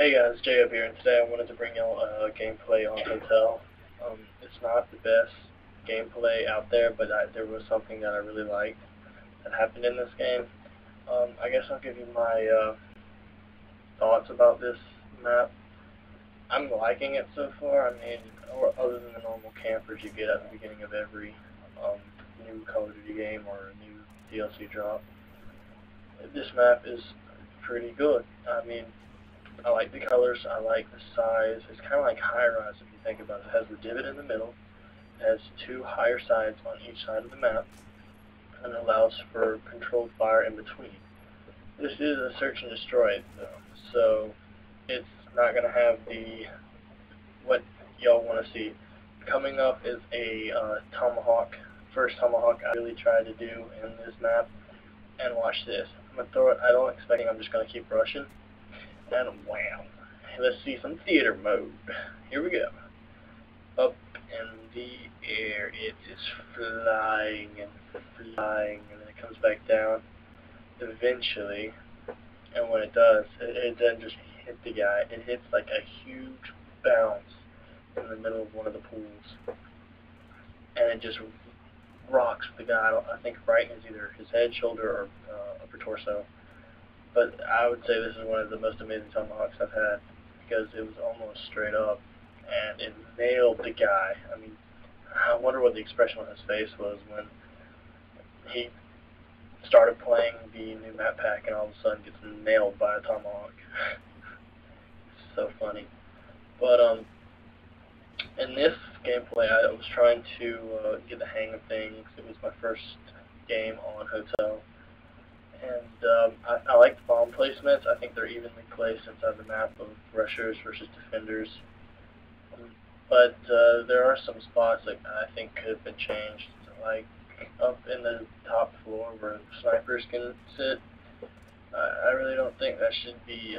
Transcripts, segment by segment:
Hey guys, Jay up here, and today I wanted to bring y'all gameplay on Hotel. It's not the best gameplay out there, but there was something that I really liked that happened in this game. I guess I'll give you my thoughts about this map. I'm liking it so far. I mean, other than the normal campers you get at the beginning of every new Call of Duty game or a new DLC drop, this map is pretty good. I mean, I like the colors, I like the size. It's kind of like high rise if you think about it. It has the divot in the middle, it has two higher sides on each side of the map, and it allows for controlled fire in between. This is a search and destroy though, so it's not going to have what y'all want to see. Coming up is a Tomahawk, first Tomahawk I really tried to do in this map, and watch this. I'm going to throw it, I don't expect it, I'm just going to keep rushing. And wow, let's see some theater mode. Here we go. Up in the air, it is flying and flying, and then it comes back down eventually. And when it does, it doesn't just hit the guy, it hits like a huge bounce in the middle of one of the pools. And it just rocks the guy, I think right in either his head, shoulder, or upper torso. But I would say this is one of the most amazing Tomahawks I've had, because it was almost straight up, and it nailed the guy. I mean, I wonder what the expression on his face was when he started playing the new map pack and all of a sudden gets nailed by a Tomahawk. It's so funny. But in this gameplay, I was trying to get the hang of things. It was my first game on Hotel. And I like the bomb placements. I think they're evenly placed inside the map of rushers versus defenders. But there are some spots that I think could have been changed, like up in the top floor where snipers can sit. I really don't think that should be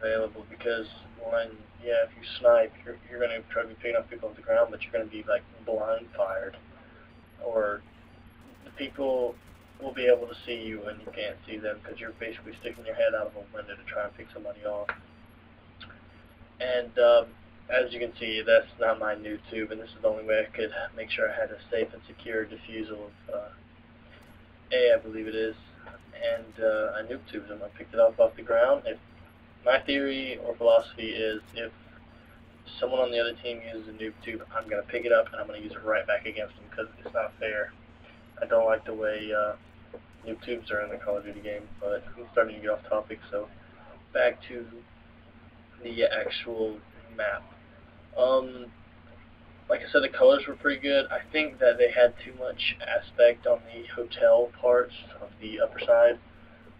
available, because one, yeah, if you snipe, you're going to try to be picking up people off the ground, but you're going to be like blind fired, or the people will be able to see you and you can't see them because you're basically sticking your head out of a window to try and pick somebody off. And as you can see, that's not my noob tube, and this is the only way I could make sure I had a safe and secure defusal of A, I believe it is, and I noob tubed him. I picked it up off the ground. My theory or philosophy is, if someone on the other team uses a noob tube, I'm going to pick it up and I'm going to use it right back against them, because it's not fair. I don't like the way noob tubes are in the Call of Duty game, but I'm starting to get off topic, so back to the actual map. Like I said, the colors were pretty good. I think that they had too much aspect on the hotel parts of the upper side.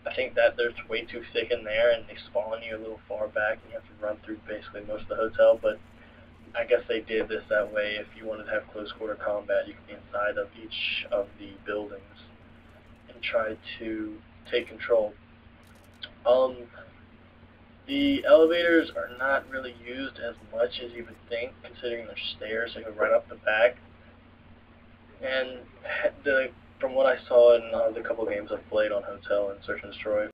I think that there's way too thick in there, and they spawn you a little far back, and you have to run through basically most of the hotel, but I guess they did this that way. If you wanted to have close quarter combat, you could be inside of each of the buildings and try to take control. The elevators are not really used as much as you would think, considering they're stairs that go right up the back. And from what I saw in the couple games I've played on Hotel and Search and Destroy,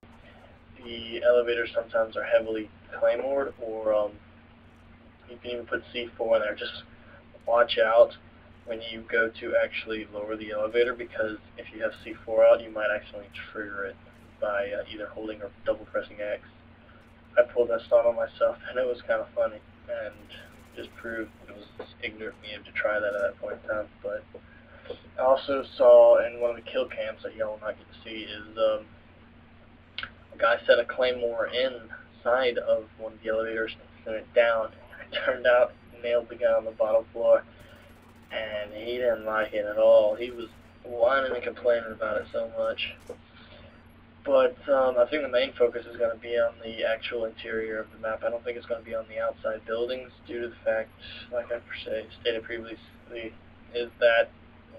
the elevators sometimes are heavily claymored, or you can even put C4 in there. Just watch out when you go to actually lower the elevator, because if you have C4 out, you might actually trigger it by either holding or double pressing X. I pulled that stunt on myself, and it was kind of funny, and just proved it was ignorant of me to try that at that point in time. But I also saw in one of the kill cams that y'all will not get to see is a guy set a claymore inside of one of the elevators and sent it down. It turned out he nailed the guy on the bottom floor, and he didn't like it at all. He was whining and complaining about it so much. But I think the main focus is going to be on the actual interior of the map. I don't think it's going to be on the outside buildings, due to the fact, like I stated previously, is that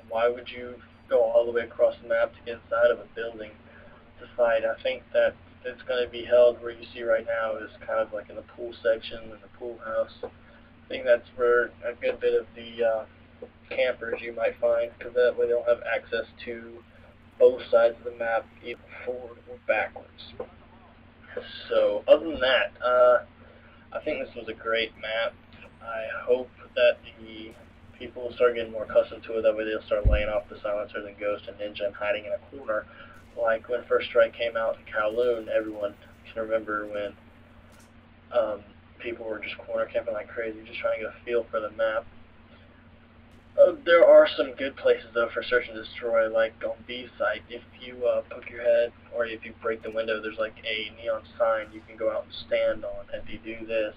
why would you go all the way across the map to get inside of a building to fight? I think that it's going to be held where you see right now is kind of like in the pool section, in the pool house. I think that's where a good bit of the campers you might find, because that way they'll have access to both sides of the map, either forward or backwards. So, other than that, I think this was a great map. I hope that the people will start getting more accustomed to it. That way they'll start laying off the silencers and Ghost and Ninja and hiding in a corner. Like when First Strike came out in Kowloon, everyone can remember when people were just corner camping like crazy, just trying to get a feel for the map. There are some good places though for search and destroy, like on B site. If you poke your head or if you break the window, there's like a neon sign you can go out and stand on. If you do this,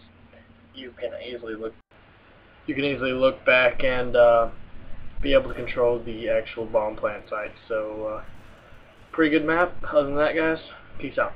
you can easily look back and be able to control the actual bomb plant site. So pretty good map. Other than that, guys, peace out.